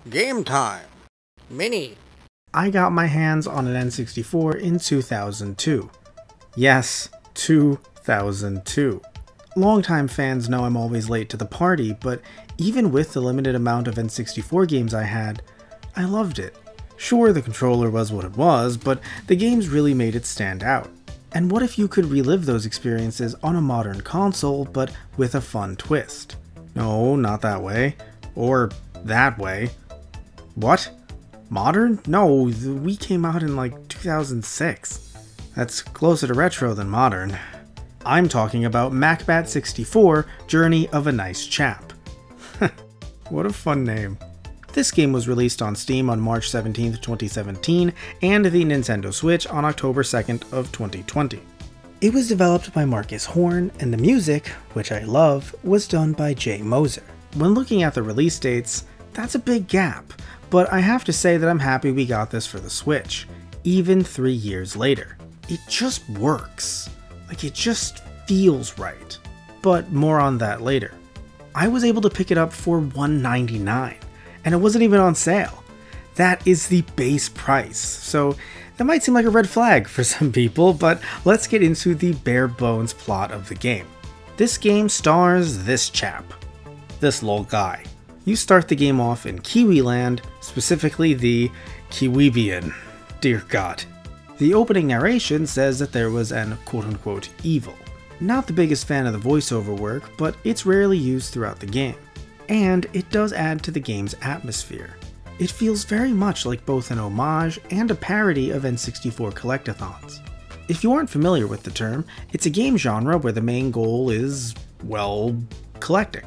GameTime Mini. I got my hands on an N64 in 2002. Yes, 2002. Longtime fans know I'm always late to the party, but even with the limited amount of N64 games I had, I loved it. Sure, the controller was what it was, but the games really made it stand out. And what if you could relive those experiences on a modern console, but with a fun twist? No, not that way. Or that way. What? Modern? No, the Wii came out in like 2006. That's closer to retro than modern. I'm talking about Macbat 64, Journey of a Nice Chap. What a fun name. This game was released on Steam on March 17, 2017, and the Nintendo Switch on October 2nd of 2020. It was developed by Marcus Horn, and the music, which I love, was done by Jay Moser. When looking at the release dates, that's a big gap, but I have to say that I'm happy we got this for the Switch, even 3 years later. It just works. Like, it just feels right. But more on that later. I was able to pick it up for $1.99, and it wasn't even on sale. That is the base price, so that might seem like a red flag for some people, but let's get into the bare bones plot of the game. This game stars this chap. This little guy. You start the game off in Kiwi Land, specifically the Kiwibian. Dear God. The opening narration says that there was an quote-unquote evil. Not the biggest fan of the voiceover work, but it's rarely used throughout the game. And it does add to the game's atmosphere. It feels very much like both an homage and a parody of N64 collectathons. If you aren't familiar with the term, it's a game genre where the main goal is, well, collecting.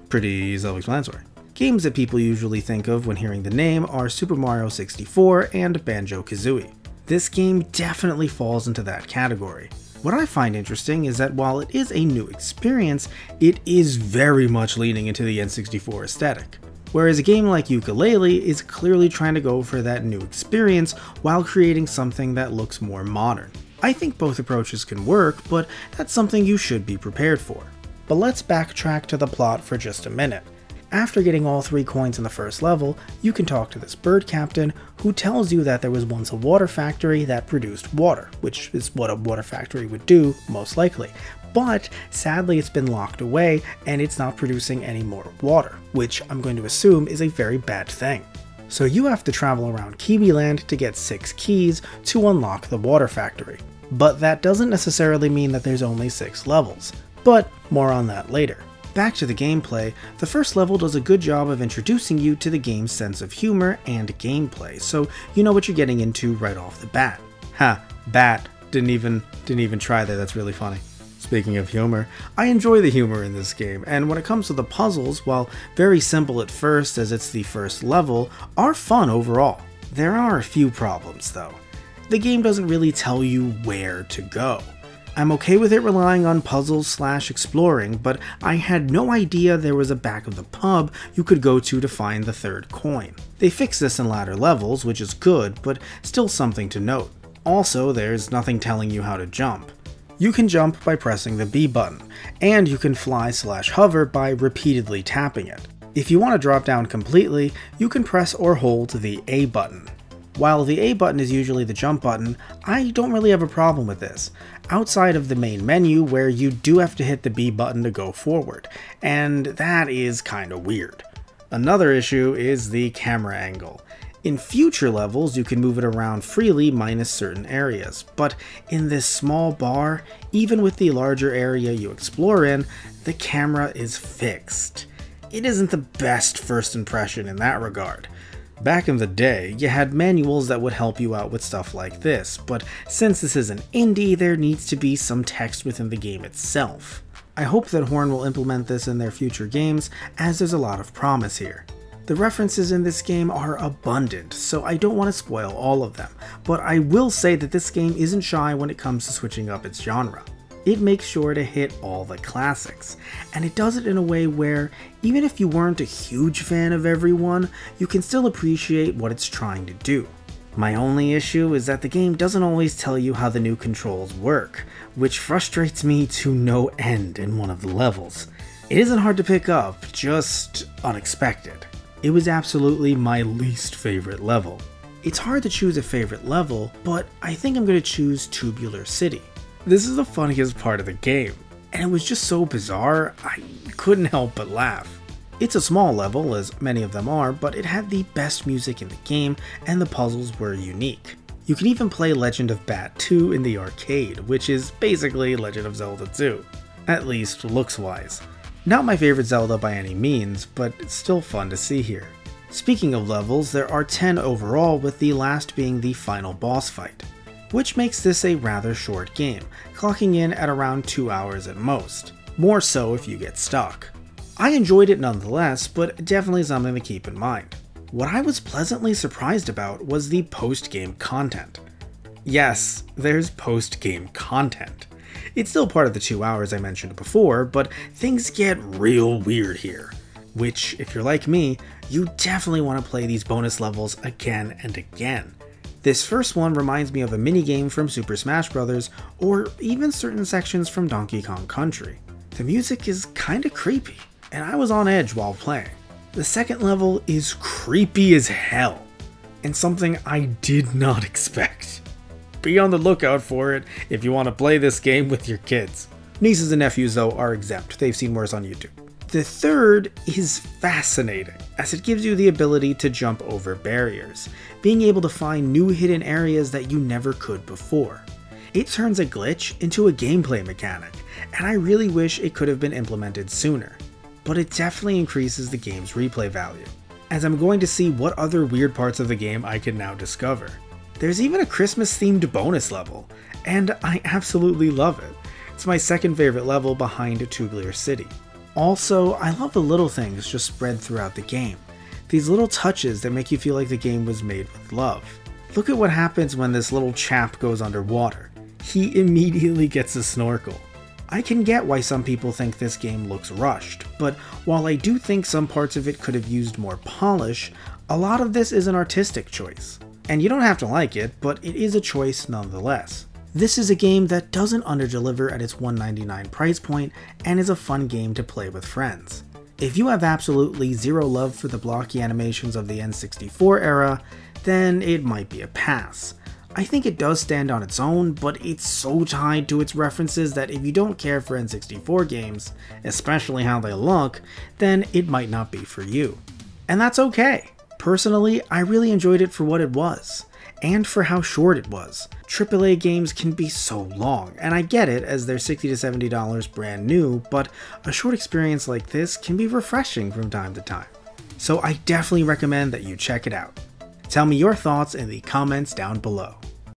Pretty self-explanatory. Games that people usually think of when hearing the name are Super Mario 64 and Banjo-Kazooie. This game definitely falls into that category. What I find interesting is that while it is a new experience, it is very much leaning into the N64 aesthetic. Whereas a game like Yooka-Laylee is clearly trying to go for that new experience while creating something that looks more modern. I think both approaches can work, but that's something you should be prepared for. But let's backtrack to the plot for just a minute. After getting all 3 coins in the first level, you can talk to this bird captain who tells you that there was once a water factory that produced water, which is what a water factory would do, most likely. But sadly it's been locked away and it's not producing any more water, which I'm going to assume is a very bad thing. So you have to travel around Kiwi Land to get 6 keys to unlock the water factory. But that doesn't necessarily mean that there's only 6 levels. But more on that later. Back to the gameplay, the first level does a good job of introducing you to the game's sense of humor and gameplay, so you know what you're getting into right off the bat. Ha, bat, didn't even try there, that's really funny. Speaking of humor, I enjoy the humor in this game, and when it comes to the puzzles, while very simple at first as it's the first level, are fun overall. There are a few problems though. The game doesn't really tell you where to go. I'm okay with it relying on puzzles/exploring, but I had no idea there was a back of the pub you could go to find the 3rd coin. They fixed this in latter levels, which is good, but still something to note. Also, there's nothing telling you how to jump. You can jump by pressing the B button, and you can fly/hover by repeatedly tapping it. If you want to drop down completely, you can press or hold the A button. While the A button is usually the jump button, I don't really have a problem with this, outside of the main menu where you do have to hit the B button to go forward, and that is kinda weird. Another issue is the camera angle. In future levels you can move it around freely minus certain areas, but in this small bar, even with the larger area you explore in, the camera is fixed. It isn't the best first impression in that regard. Back in the day, you had manuals that would help you out with stuff like this, but since this is an indie, there needs to be some text within the game itself. I hope that Horn will implement this in their future games, as there's a lot of promise here. The references in this game are abundant, so I don't want to spoil all of them, but I will say that this game isn't shy when it comes to switching up its genre. It makes sure to hit all the classics, and it does it in a way where, even if you weren't a huge fan of everyone, you can still appreciate what it's trying to do. My only issue is that the game doesn't always tell you how the new controls work, which frustrates me to no end in one of the levels. It isn't hard to pick up, just unexpected. it was absolutely my least favorite level. It's hard to choose a favorite level, but I think I'm going to choose Tubular City. This is the funniest part of the game, and it was just so bizarre, I couldn't help but laugh. It's a small level, as many of them are, but it had the best music in the game, and the puzzles were unique. You can even play Legend of Bat 2 in the arcade, which is basically Legend of Zelda 2. At least looks-wise. Not my favorite Zelda by any means, but it's still fun to see here. Speaking of levels, there are 10 overall, with the last being the final boss fight, which makes this a rather short game, clocking in at around 2 hours at most. More so if you get stuck. I enjoyed it nonetheless, but definitely something to keep in mind. What I was pleasantly surprised about was the post-game content. Yes, there's post-game content. It's still part of the 2 hours I mentioned before, but things get real weird here. Which, if you're like me, you definitely want to play these bonus levels again and again. This first one reminds me of a minigame from Super Smash Bros. Or even certain sections from Donkey Kong Country. The music is kinda creepy, and I was on edge while playing. The second level is creepy as hell, and something I did not expect. Be on the lookout for it if you want to play this game with your kids. Nieces and nephews though are exempt, they've seen worse on YouTube. The third is fascinating, as it gives you the ability to jump over barriers, being able to find new hidden areas that you never could before. It turns a glitch into a gameplay mechanic, and I really wish it could have been implemented sooner. But it definitely increases the game's replay value, as I'm going to see what other weird parts of the game I can now discover. There's even a Christmas-themed bonus level, and I absolutely love it. It's my second favorite level behind Tubular City. Also, I love the little things just spread throughout the game. These little touches that make you feel like the game was made with love. Look at what happens when this little chap goes underwater. He immediately gets a snorkel. I can get why some people think this game looks rushed, but while I do think some parts of it could have used more polish, a lot of this is an artistic choice. And you don't have to like it, but it is a choice nonetheless. This is a game that doesn't underdeliver at its $1.99 price point and is a fun game to play with friends. If you have absolutely zero love for the blocky animations of the N64 era, then it might be a pass. I think it does stand on its own, but it's so tied to its references that if you don't care for N64 games, especially how they look, then it might not be for you. And that's okay. Personally, I really enjoyed it for what it was, and for how short it was. AAA games can be so long, and I get it as they're $60 to $70 brand new, but a short experience like this can be refreshing from time to time. So I definitely recommend that you check it out. Tell me your thoughts in the comments down below.